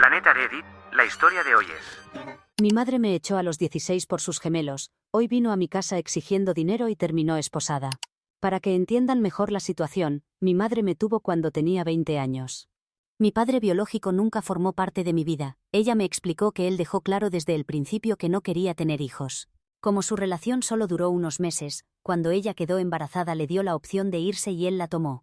Planeta Reddit, la historia de hoy es... Mi madre me echó a los 16 por sus gemelos, hoy vino a mi casa exigiendo dinero y terminó esposada. Para que entiendan mejor la situación, mi madre me tuvo cuando tenía 20 años. Mi padre biológico nunca formó parte de mi vida, ella me explicó que él dejó claro desde el principio que no quería tener hijos. Como su relación solo duró unos meses, cuando ella quedó embarazada le dio la opción de irse y él la tomó.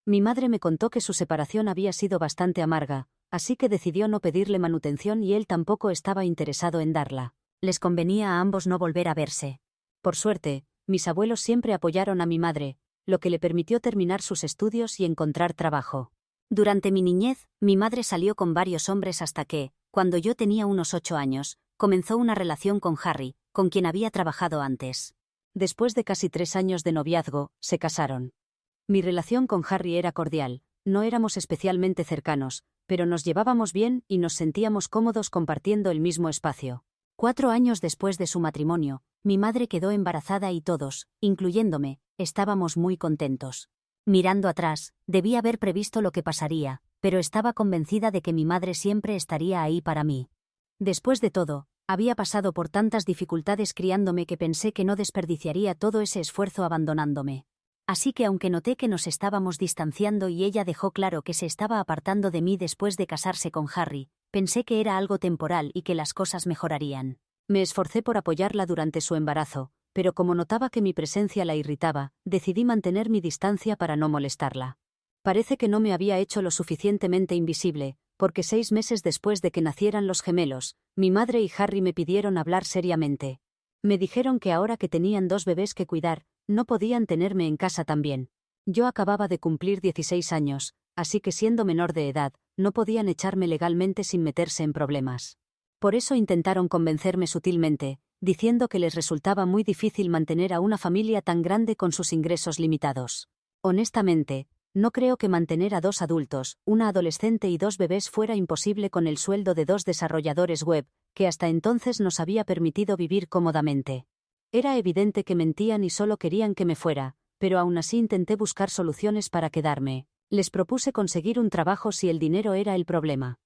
Mi madre me contó que su separación había sido bastante amarga, así que decidió no pedirle manutención y él tampoco estaba interesado en darla. Les convenía a ambos no volver a verse. Por suerte, mis abuelos siempre apoyaron a mi madre, lo que le permitió terminar sus estudios y encontrar trabajo. Durante mi niñez, mi madre salió con varios hombres hasta que, cuando yo tenía unos 8 años, comenzó una relación con Harry, con quien había trabajado antes. Después de casi 3 años de noviazgo, se casaron. Mi relación con Harry era cordial, no éramos especialmente cercanos, pero nos llevábamos bien y nos sentíamos cómodos compartiendo el mismo espacio. 4 años después de su matrimonio, mi madre quedó embarazada y todos, incluyéndome, estábamos muy contentos. Mirando atrás, debí haber previsto lo que pasaría, pero estaba convencida de que mi madre siempre estaría ahí para mí. Después de todo, había pasado por tantas dificultades criándome que pensé que no desperdiciaría todo ese esfuerzo abandonándome. Así que aunque noté que nos estábamos distanciando y ella dejó claro que se estaba apartando de mí después de casarse con Harry, pensé que era algo temporal y que las cosas mejorarían. Me esforcé por apoyarla durante su embarazo, pero como notaba que mi presencia la irritaba, decidí mantener mi distancia para no molestarla. Parece que no me había hecho lo suficientemente invisible, porque 6 meses después de que nacieran los gemelos, mi madre y Harry me pidieron hablar seriamente. Me dijeron que ahora que tenían 2 bebés que cuidar, no podían tenerme en casa también. Yo acababa de cumplir 16 años, así que siendo menor de edad, no podían echarme legalmente sin meterse en problemas. Por eso intentaron convencerme sutilmente, diciendo que les resultaba muy difícil mantener a una familia tan grande con sus ingresos limitados. Honestamente, no creo que mantener a 2 adultos, una adolescente y 2 bebés fuera imposible con el sueldo de 2 desarrolladores web, que hasta entonces nos había permitido vivir cómodamente. Era evidente que mentían y solo querían que me fuera, pero aún así intenté buscar soluciones para quedarme. Les propuse conseguir un trabajo si el dinero era el problema.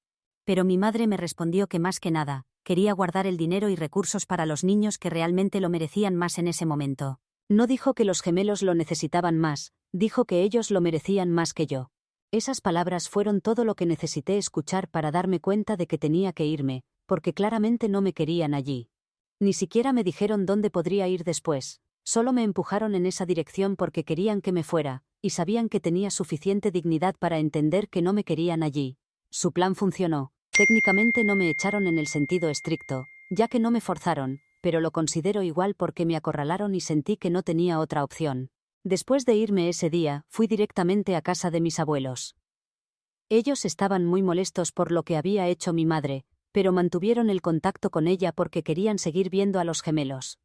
Pero mi madre me respondió que más que nada, quería guardar el dinero y recursos para los niños que realmente lo merecían más en ese momento. No dijo que los gemelos lo necesitaban más, dijo que ellos lo merecían más que yo. Esas palabras fueron todo lo que necesité escuchar para darme cuenta de que tenía que irme, porque claramente no me querían allí. Ni siquiera me dijeron dónde podría ir después, solo me empujaron en esa dirección porque querían que me fuera, y sabían que tenía suficiente dignidad para entender que no me querían allí. Su plan funcionó. Técnicamente no me echaron en el sentido estricto, ya que no me forzaron, pero lo considero igual porque me acorralaron y sentí que no tenía otra opción. Después de irme ese día, fui directamente a casa de mis abuelos. Ellos estaban muy molestos por lo que había hecho mi madre, pero mantuvieron el contacto con ella porque querían seguir viendo a los gemelos.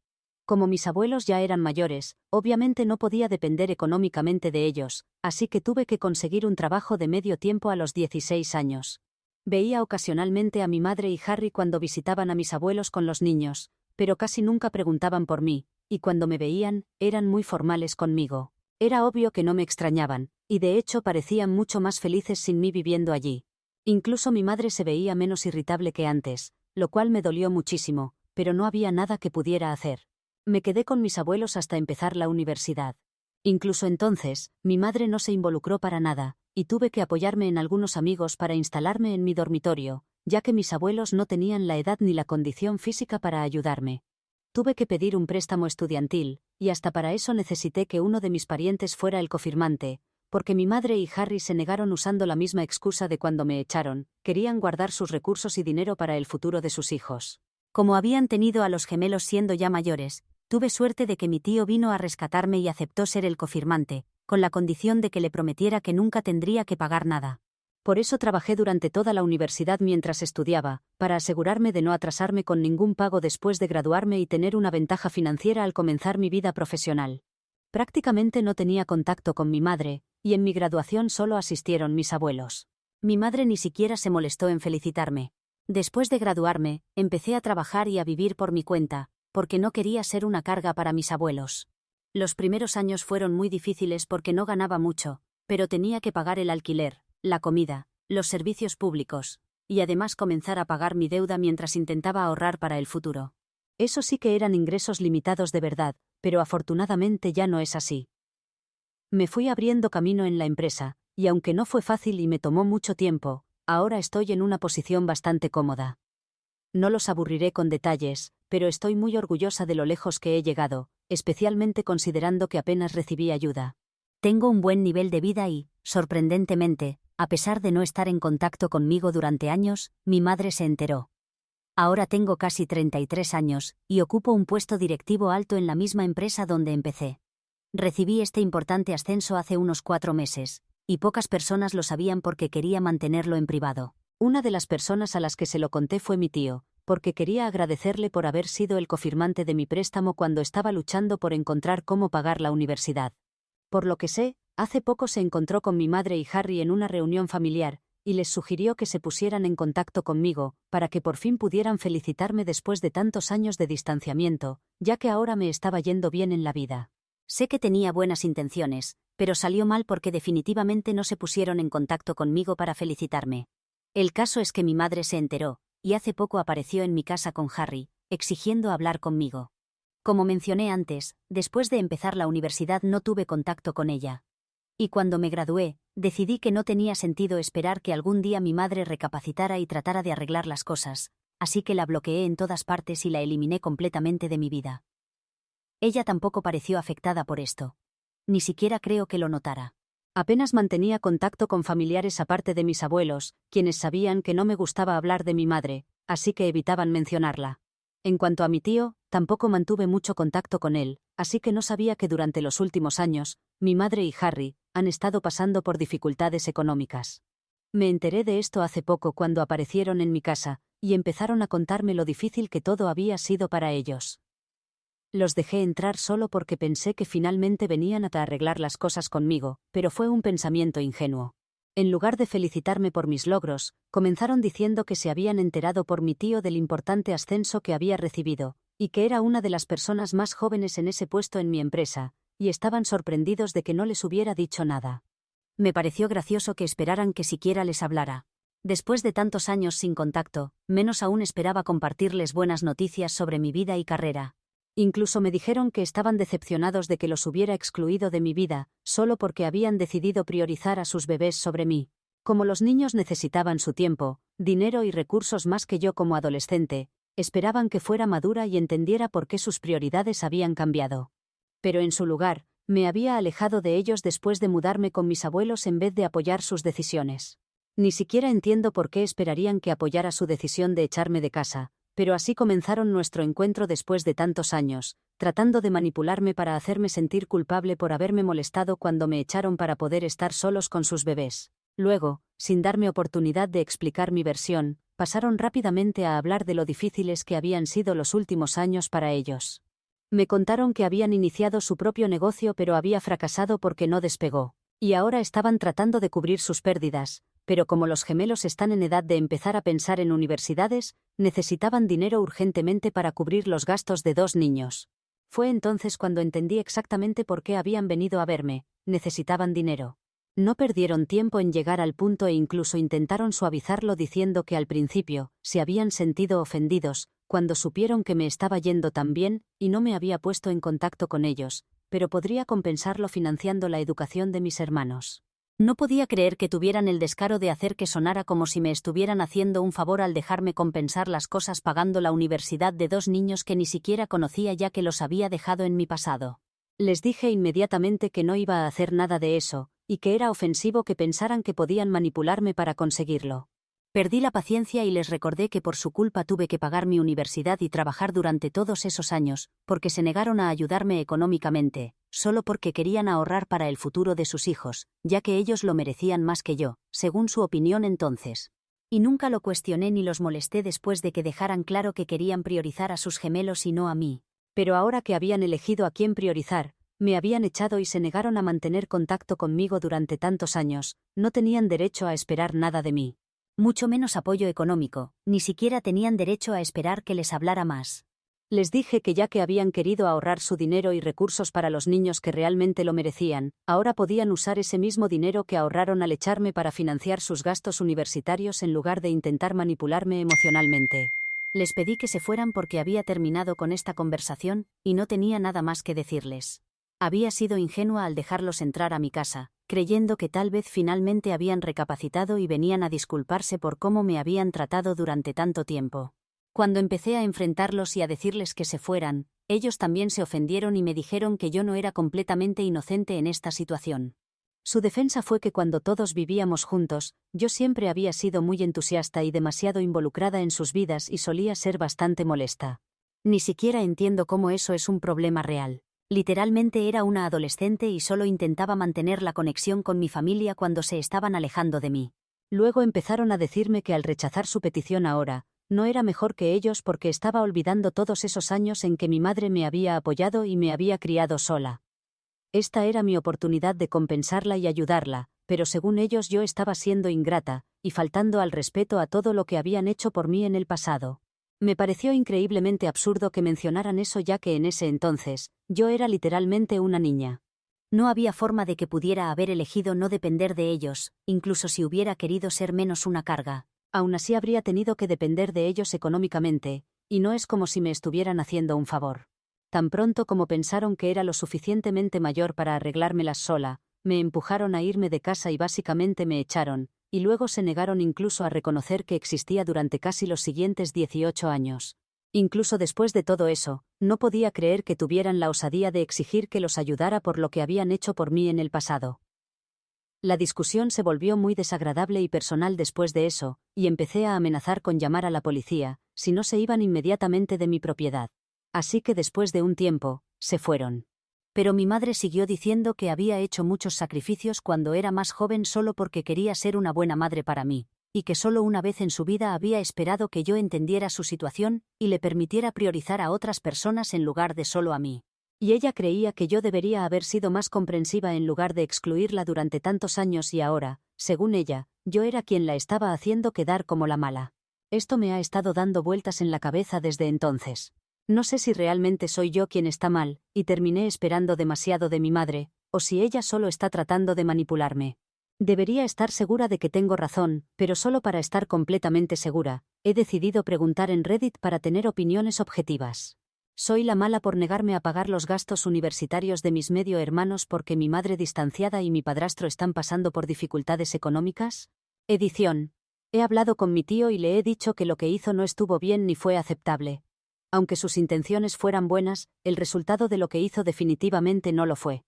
Como mis abuelos ya eran mayores, obviamente no podía depender económicamente de ellos, así que tuve que conseguir un trabajo de medio tiempo a los 16 años. Veía ocasionalmente a mi madre y Harry cuando visitaban a mis abuelos con los niños, pero casi nunca preguntaban por mí, y cuando me veían, eran muy formales conmigo. Era obvio que no me extrañaban, y de hecho parecían mucho más felices sin mí viviendo allí. Incluso mi madre se veía menos irritable que antes, lo cual me dolió muchísimo, pero no había nada que pudiera hacer. Me quedé con mis abuelos hasta empezar la universidad. Incluso entonces, mi madre no se involucró para nada, y tuve que apoyarme en algunos amigos para instalarme en mi dormitorio, ya que mis abuelos no tenían la edad ni la condición física para ayudarme. Tuve que pedir un préstamo estudiantil, y hasta para eso necesité que uno de mis parientes fuera el cofirmante, porque mi madre y Harry se negaron usando la misma excusa de cuando me echaron, querían guardar sus recursos y dinero para el futuro de sus hijos. Como habían tenido a los gemelos siendo ya mayores, tuve suerte de que mi tío vino a rescatarme y aceptó ser el cofirmante, con la condición de que le prometiera que nunca tendría que pagar nada. Por eso trabajé durante toda la universidad mientras estudiaba, para asegurarme de no atrasarme con ningún pago después de graduarme y tener una ventaja financiera al comenzar mi vida profesional. Prácticamente no tenía contacto con mi madre, y en mi graduación solo asistieron mis abuelos. Mi madre ni siquiera se molestó en felicitarme. Después de graduarme, empecé a trabajar y a vivir por mi cuenta, porque no quería ser una carga para mis abuelos. Los primeros años fueron muy difíciles porque no ganaba mucho, pero tenía que pagar el alquiler, la comida, los servicios públicos. y además comenzar a pagar mi deuda mientras intentaba ahorrar para el futuro. Eso sí que eran ingresos limitados de verdad, pero afortunadamente ya no es así. Me fui abriendo camino en la empresa, y aunque no fue fácil y me tomó mucho tiempo, ahora estoy en una posición bastante cómoda. No los aburriré con detalles, pero estoy muy orgullosa de lo lejos que he llegado, especialmente considerando que apenas recibí ayuda. Tengo un buen nivel de vida y, sorprendentemente, a pesar de no estar en contacto conmigo durante años, mi madre se enteró. Ahora tengo casi 33 años, y ocupo un puesto directivo alto en la misma empresa donde empecé. Recibí este importante ascenso hace unos 4 meses, y pocas personas lo sabían porque quería mantenerlo en privado. Una de las personas a las que se lo conté fue mi tío, porque quería agradecerle por haber sido el cofirmante de mi préstamo cuando estaba luchando por encontrar cómo pagar la universidad. Por lo que sé, hace poco se encontró con mi madre y Harry en una reunión familiar, y les sugirió que se pusieran en contacto conmigo, para que por fin pudieran felicitarme después de tantos años de distanciamiento, ya que ahora me estaba yendo bien en la vida. Sé que tenía buenas intenciones, pero salió mal porque definitivamente no se pusieron en contacto conmigo para felicitarme. El caso es que mi madre se enteró, y hace poco apareció en mi casa con Harry, exigiendo hablar conmigo. Como mencioné antes, después de empezar la universidad no tuve contacto con ella. Y cuando me gradué, decidí que no tenía sentido esperar que algún día mi madre recapacitara y tratara de arreglar las cosas, así que la bloqueé en todas partes y la eliminé completamente de mi vida. Ella tampoco pareció afectada por esto. Ni siquiera creo que lo notara. Apenas mantenía contacto con familiares aparte de mis abuelos, quienes sabían que no me gustaba hablar de mi madre, así que evitaban mencionarla. En cuanto a mi tío, tampoco mantuve mucho contacto con él, así que no sabía que durante los últimos años, mi madre y Harry han estado pasando por dificultades económicas. Me enteré de esto hace poco cuando aparecieron en mi casa, y empezaron a contarme lo difícil que todo había sido para ellos. Los dejé entrar solo porque pensé que finalmente venían a arreglar las cosas conmigo, pero fue un pensamiento ingenuo. En lugar de felicitarme por mis logros, comenzaron diciendo que se habían enterado por mi tío del importante ascenso que había recibido, y que era una de las personas más jóvenes en ese puesto en mi empresa, y estaban sorprendidos de que no les hubiera dicho nada. Me pareció gracioso que esperaran que siquiera les hablara. Después de tantos años sin contacto, menos aún esperaba compartirles buenas noticias sobre mi vida y carrera. Incluso me dijeron que estaban decepcionados de que los hubiera excluido de mi vida, solo porque habían decidido priorizar a sus bebés sobre mí. Como los niños necesitaban su tiempo, dinero y recursos más que yo como adolescente, esperaban que fuera madura y entendiera por qué sus prioridades habían cambiado. Pero en su lugar, me había alejado de ellos después de mudarme con mis abuelos en vez de apoyar sus decisiones. Ni siquiera entiendo por qué esperarían que apoyara su decisión de echarme de casa. Pero así comenzaron nuestro encuentro después de tantos años, tratando de manipularme para hacerme sentir culpable por haberme molestado cuando me echaron para poder estar solos con sus bebés. Luego, sin darme oportunidad de explicar mi versión, pasaron rápidamente a hablar de lo difíciles que habían sido los últimos años para ellos. Me contaron que habían iniciado su propio negocio pero había fracasado porque no despegó, y ahora estaban tratando de cubrir sus pérdidas. Pero como los gemelos están en edad de empezar a pensar en universidades, necesitaban dinero urgentemente para cubrir los gastos de 2 niños. Fue entonces cuando entendí exactamente por qué habían venido a verme: necesitaban dinero. No perdieron tiempo en llegar al punto e incluso intentaron suavizarlo diciendo que al principio se habían sentido ofendidos cuando supieron que me estaba yendo tan bien y no me había puesto en contacto con ellos, pero podría compensarlo financiando la educación de mis hermanos. No podía creer que tuvieran el descaro de hacer que sonara como si me estuvieran haciendo un favor al dejarme compensar las cosas pagando la universidad de 2 niños que ni siquiera conocía ya que los había dejado en mi pasado. Les dije inmediatamente que no iba a hacer nada de eso, y que era ofensivo que pensaran que podían manipularme para conseguirlo. Perdí la paciencia y les recordé que por su culpa tuve que pagar mi universidad y trabajar durante todos esos años, porque se negaron a ayudarme económicamente, solo porque querían ahorrar para el futuro de sus hijos, ya que ellos lo merecían más que yo, según su opinión entonces. Y nunca lo cuestioné ni los molesté después de que dejaran claro que querían priorizar a sus gemelos y no a mí. Pero ahora que habían elegido a quién priorizar, me habían echado y se negaron a mantener contacto conmigo durante tantos años, no tenían derecho a esperar nada de mí. Mucho menos apoyo económico, ni siquiera tenían derecho a esperar que les hablara más. Les dije que ya que habían querido ahorrar su dinero y recursos para los niños que realmente lo merecían, ahora podían usar ese mismo dinero que ahorraron al echarme para financiar sus gastos universitarios en lugar de intentar manipularme emocionalmente. Les pedí que se fueran porque había terminado con esta conversación y no tenía nada más que decirles. Había sido ingenua al dejarlos entrar a mi casa, creyendo que tal vez finalmente habían recapacitado y venían a disculparse por cómo me habían tratado durante tanto tiempo. Cuando empecé a enfrentarlos y a decirles que se fueran, ellos también se ofendieron y me dijeron que yo no era completamente inocente en esta situación. Su defensa fue que cuando todos vivíamos juntos, yo siempre había sido muy entusiasta y demasiado involucrada en sus vidas y solía ser bastante molesta. Ni siquiera entiendo cómo eso es un problema real. Literalmente era una adolescente y solo intentaba mantener la conexión con mi familia cuando se estaban alejando de mí. Luego empezaron a decirme que al rechazar su petición ahora, no era mejor que ellos porque estaba olvidando todos esos años en que mi madre me había apoyado y me había criado sola. Esta era mi oportunidad de compensarla y ayudarla, pero según ellos yo estaba siendo ingrata, y faltando al respeto a todo lo que habían hecho por mí en el pasado. Me pareció increíblemente absurdo que mencionaran eso ya que en ese entonces, yo era literalmente una niña. No había forma de que pudiera haber elegido no depender de ellos, incluso si hubiera querido ser menos una carga. Aún así habría tenido que depender de ellos económicamente, y no es como si me estuvieran haciendo un favor. Tan pronto como pensaron que era lo suficientemente mayor para arreglármelas sola, me empujaron a irme de casa y básicamente me echaron, y luego se negaron incluso a reconocer que existía durante casi los siguientes 18 años. Incluso después de todo eso, no podía creer que tuvieran la osadía de exigir que los ayudara por lo que habían hecho por mí en el pasado. La discusión se volvió muy desagradable y personal después de eso, y empecé a amenazar con llamar a la policía, si no se iban inmediatamente de mi propiedad. Así que después de un tiempo, se fueron. Pero mi madre siguió diciendo que había hecho muchos sacrificios cuando era más joven solo porque quería ser una buena madre para mí, y que solo una vez en su vida había esperado que yo entendiera su situación y le permitiera priorizar a otras personas en lugar de solo a mí. Y ella creía que yo debería haber sido más comprensiva en lugar de excluirla durante tantos años y ahora, según ella, yo era quien la estaba haciendo quedar como la mala. Esto me ha estado dando vueltas en la cabeza desde entonces. No sé si realmente soy yo quien está mal, y terminé esperando demasiado de mi madre, o si ella solo está tratando de manipularme. Debería estar segura de que tengo razón, pero solo para estar completamente segura, he decidido preguntar en Reddit para tener opiniones objetivas. ¿Soy la mala por negarme a pagar los gastos universitarios de mis medio hermanos porque mi madre distanciada y mi padrastro están pasando por dificultades económicas? Edición. He hablado con mi tío y le he dicho que lo que hizo no estuvo bien ni fue aceptable. Aunque sus intenciones fueran buenas, el resultado de lo que hizo definitivamente no lo fue.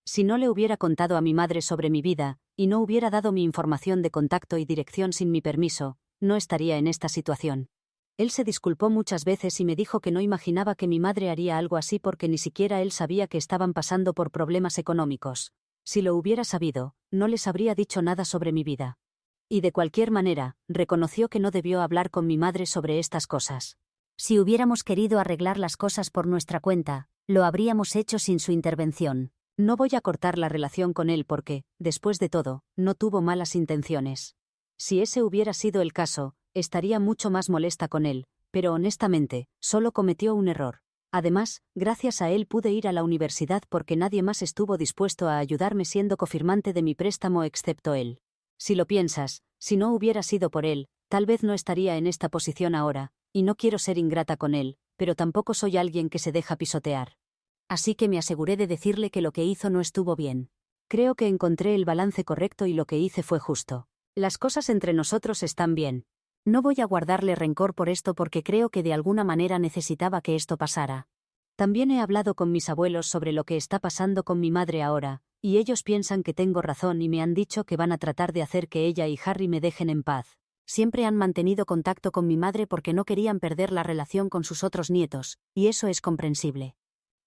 Si no le hubiera contado a mi madre sobre mi vida, y no hubiera dado mi información de contacto y dirección sin mi permiso, no estaría en esta situación. Él se disculpó muchas veces y me dijo que no imaginaba que mi madre haría algo así porque ni siquiera él sabía que estaban pasando por problemas económicos. Si lo hubiera sabido, no les habría dicho nada sobre mi vida. Y de cualquier manera, reconoció que no debió hablar con mi madre sobre estas cosas. Si hubiéramos querido arreglar las cosas por nuestra cuenta, lo habríamos hecho sin su intervención. No voy a cortar la relación con él porque, después de todo, no tuvo malas intenciones. Si ese hubiera sido el caso, estaría mucho más molesta con él, pero honestamente, solo cometió un error. Además, gracias a él pude ir a la universidad porque nadie más estuvo dispuesto a ayudarme siendo cofirmante de mi préstamo excepto él. Si lo piensas, si no hubiera sido por él, tal vez no estaría en esta posición ahora, y no quiero ser ingrata con él, pero tampoco soy alguien que se deja pisotear. Así que me aseguré de decirle que lo que hizo no estuvo bien. Creo que encontré el balance correcto y lo que hice fue justo. Las cosas entre nosotros están bien. No voy a guardarle rencor por esto porque creo que de alguna manera necesitaba que esto pasara. También he hablado con mis abuelos sobre lo que está pasando con mi madre ahora, y ellos piensan que tengo razón y me han dicho que van a tratar de hacer que ella y Harry me dejen en paz. Siempre han mantenido contacto con mi madre porque no querían perder la relación con sus otros nietos, y eso es comprensible.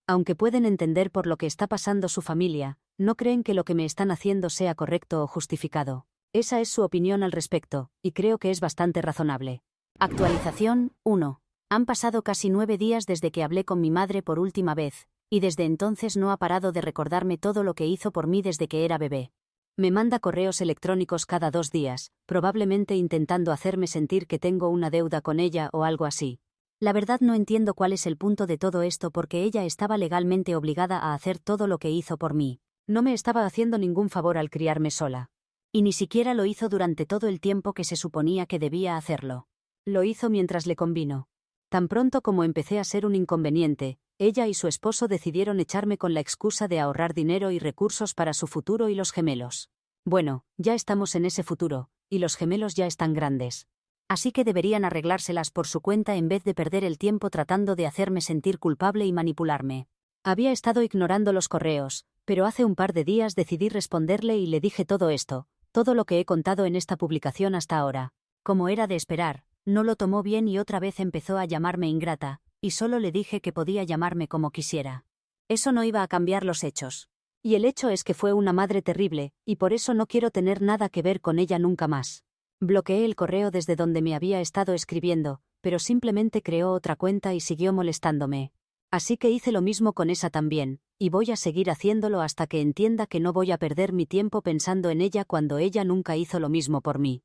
Aunque pueden entender por lo que está pasando su familia, no creen que lo que me están haciendo sea correcto o justificado. Esa es su opinión al respecto, y creo que es bastante razonable. Actualización 1. Han pasado casi 9 días desde que hablé con mi madre por última vez, y desde entonces no ha parado de recordarme todo lo que hizo por mí desde que era bebé. Me manda correos electrónicos cada 2 días, probablemente intentando hacerme sentir que tengo una deuda con ella o algo así. La verdad no entiendo cuál es el punto de todo esto porque ella estaba legalmente obligada a hacer todo lo que hizo por mí. No me estaba haciendo ningún favor al criarme sola. Y ni siquiera lo hizo durante todo el tiempo que se suponía que debía hacerlo. Lo hizo mientras le convino. Tan pronto como empecé a ser un inconveniente, ella y su esposo decidieron echarme con la excusa de ahorrar dinero y recursos para su futuro y los gemelos. Bueno, ya estamos en ese futuro, y los gemelos ya están grandes. Así que deberían arreglárselas por su cuenta en vez de perder el tiempo tratando de hacerme sentir culpable y manipularme. Había estado ignorando los correos, pero hace un par de días decidí responderle y le dije todo esto, todo lo que he contado en esta publicación hasta ahora. Como era de esperar, no lo tomó bien y otra vez empezó a llamarme ingrata, y solo le dije que podía llamarme como quisiera. Eso no iba a cambiar los hechos. Y el hecho es que fue una madre terrible, y por eso no quiero tener nada que ver con ella nunca más. Bloqueé el correo desde donde me había estado escribiendo, pero simplemente creó otra cuenta y siguió molestándome. Así que hice lo mismo con esa también, y voy a seguir haciéndolo hasta que entienda que no voy a perder mi tiempo pensando en ella cuando ella nunca hizo lo mismo por mí.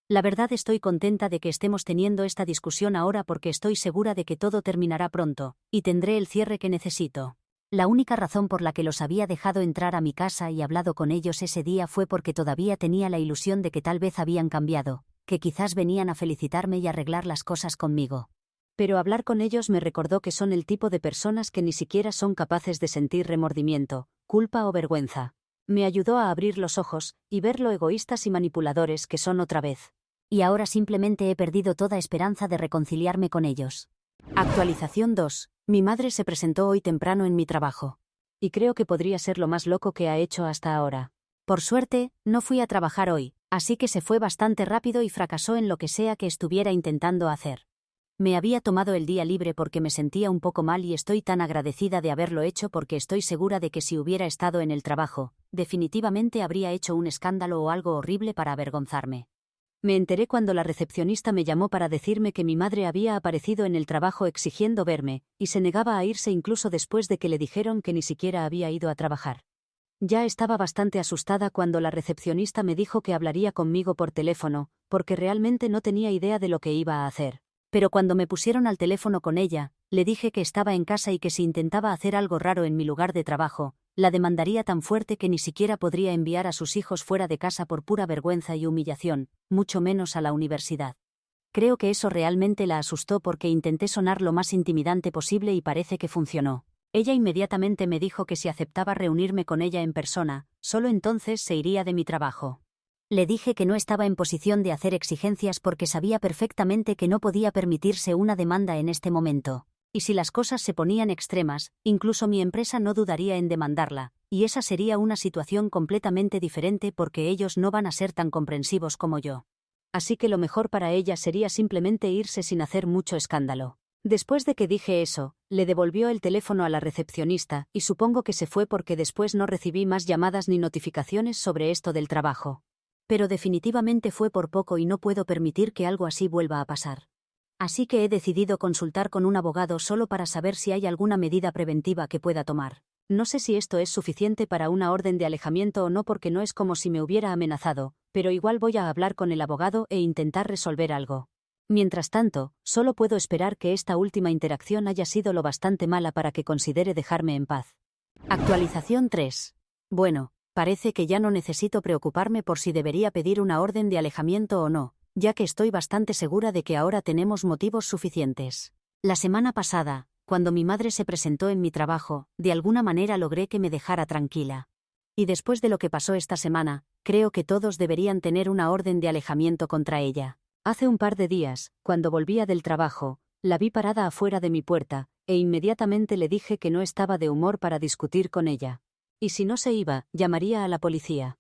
La verdad estoy contenta de que estemos teniendo esta discusión ahora porque estoy segura de que todo terminará pronto, y tendré el cierre que necesito. La única razón por la que los había dejado entrar a mi casa y hablado con ellos ese día fue porque todavía tenía la ilusión de que tal vez habían cambiado, que quizás venían a felicitarme y arreglar las cosas conmigo. Pero hablar con ellos me recordó que son el tipo de personas que ni siquiera son capaces de sentir remordimiento, culpa o vergüenza. Me ayudó a abrir los ojos y ver lo egoístas y manipuladores que son otra vez. Y ahora simplemente he perdido toda esperanza de reconciliarme con ellos. Actualización 2. Mi madre se presentó hoy temprano en mi trabajo. Y creo que podría ser lo más loco que ha hecho hasta ahora. Por suerte, no fui a trabajar hoy, así que se fue bastante rápido y fracasó en lo que sea que estuviera intentando hacer. Me había tomado el día libre porque me sentía un poco mal y estoy tan agradecida de haberlo hecho porque estoy segura de que si hubiera estado en el trabajo, definitivamente habría hecho un escándalo o algo horrible para avergonzarme. Me enteré cuando la recepcionista me llamó para decirme que mi madre había aparecido en el trabajo exigiendo verme, y se negaba a irse incluso después de que le dijeron que ni siquiera había ido a trabajar. Ya estaba bastante asustada cuando la recepcionista me dijo que hablaría conmigo por teléfono, porque realmente no tenía idea de lo que iba a hacer. Pero cuando me pusieron al teléfono con ella, le dije que estaba en casa y que si intentaba hacer algo raro en mi lugar de trabajo, la demandaría tan fuerte que ni siquiera podría enviar a sus hijos fuera de casa por pura vergüenza y humillación, mucho menos a la universidad. Creo que eso realmente la asustó porque intenté sonar lo más intimidante posible y parece que funcionó. Ella inmediatamente me dijo que si aceptaba reunirme con ella en persona, solo entonces se iría de mi trabajo. Le dije que no estaba en posición de hacer exigencias porque sabía perfectamente que no podía permitirse una demanda en este momento. Y si las cosas se ponían extremas, incluso mi empresa no dudaría en demandarla, y esa sería una situación completamente diferente porque ellos no van a ser tan comprensivos como yo. Así que lo mejor para ella sería simplemente irse sin hacer mucho escándalo. Después de que dije eso, le devolvió el teléfono a la recepcionista y supongo que se fue porque después no recibí más llamadas ni notificaciones sobre esto del trabajo. Pero definitivamente fue por poco y no puedo permitir que algo así vuelva a pasar. Así que he decidido consultar con un abogado solo para saber si hay alguna medida preventiva que pueda tomar. No sé si esto es suficiente para una orden de alejamiento o no porque no es como si me hubiera amenazado, pero igual voy a hablar con el abogado e intentar resolver algo. Mientras tanto, solo puedo esperar que esta última interacción haya sido lo bastante mala para que considere dejarme en paz. Actualización 3. Bueno, parece que ya no necesito preocuparme por si debería pedir una orden de alejamiento o no, ya que estoy bastante segura de que ahora tenemos motivos suficientes. La semana pasada, cuando mi madre se presentó en mi trabajo, de alguna manera logré que me dejara tranquila. Y después de lo que pasó esta semana, creo que todos deberían tener una orden de alejamiento contra ella. Hace un par de días, cuando volvía del trabajo, la vi parada afuera de mi puerta, e inmediatamente le dije que no estaba de humor para discutir con ella. Y si no se iba, llamaría a la policía.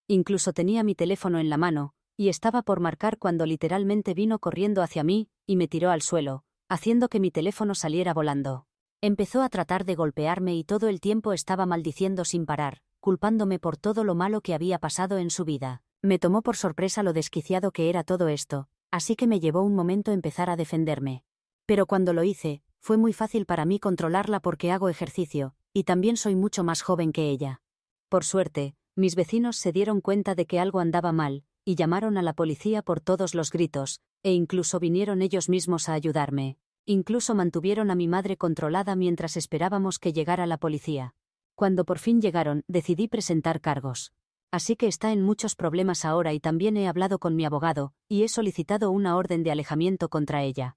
Incluso tenía mi teléfono en la mano, y estaba por marcar cuando literalmente vino corriendo hacia mí, y me tiró al suelo, haciendo que mi teléfono saliera volando. Empezó a tratar de golpearme y todo el tiempo estaba maldiciendo sin parar, culpándome por todo lo malo que había pasado en su vida. Me tomó por sorpresa lo desquiciado que era todo esto, así que me llevó un momento empezar a defenderme. Pero cuando lo hice, fue muy fácil para mí controlarla porque hago ejercicio, y también soy mucho más joven que ella. Por suerte, mis vecinos se dieron cuenta de que algo andaba mal, y llamaron a la policía por todos los gritos, e incluso vinieron ellos mismos a ayudarme. Incluso mantuvieron a mi madre controlada mientras esperábamos que llegara la policía. Cuando por fin llegaron, decidí presentar cargos. Así que está en muchos problemas ahora y también he hablado con mi abogado, y he solicitado una orden de alejamiento contra ella.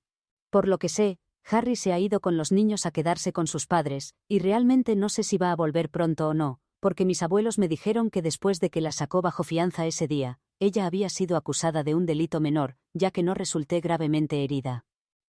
Por lo que sé, Harry se ha ido con los niños a quedarse con sus padres, y realmente no sé si va a volver pronto o no, porque mis abuelos me dijeron que después de que la sacó bajo fianza ese día, ella había sido acusada de un delito menor, ya que no resulté gravemente herida.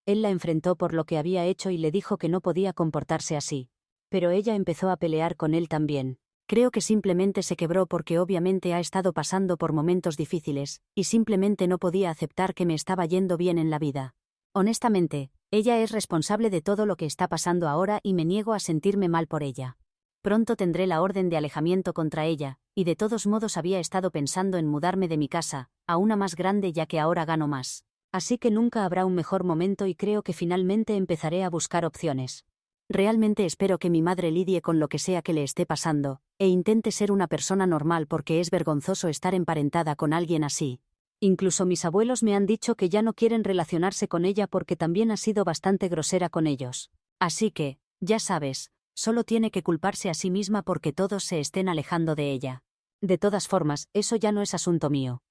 Él la enfrentó por lo que había hecho y le dijo que no podía comportarse así. Pero ella empezó a pelear con él también. Creo que simplemente se quebró porque obviamente ha estado pasando por momentos difíciles, y simplemente no podía aceptar que me estaba yendo bien en la vida. Honestamente, ella es responsable de todo lo que está pasando ahora y me niego a sentirme mal por ella. Pronto tendré la orden de alejamiento contra ella, y de todos modos había estado pensando en mudarme de mi casa, a una más grande ya que ahora gano más. Así que nunca habrá un mejor momento y creo que finalmente empezaré a buscar opciones. Realmente espero que mi madre lidie con lo que sea que le esté pasando, e intente ser una persona normal porque es vergonzoso estar emparentada con alguien así. Incluso mis abuelos me han dicho que ya no quieren relacionarse con ella porque también ha sido bastante grosera con ellos. Así que, ya sabes, solo tiene que culparse a sí misma porque todos se estén alejando de ella. De todas formas, eso ya no es asunto mío.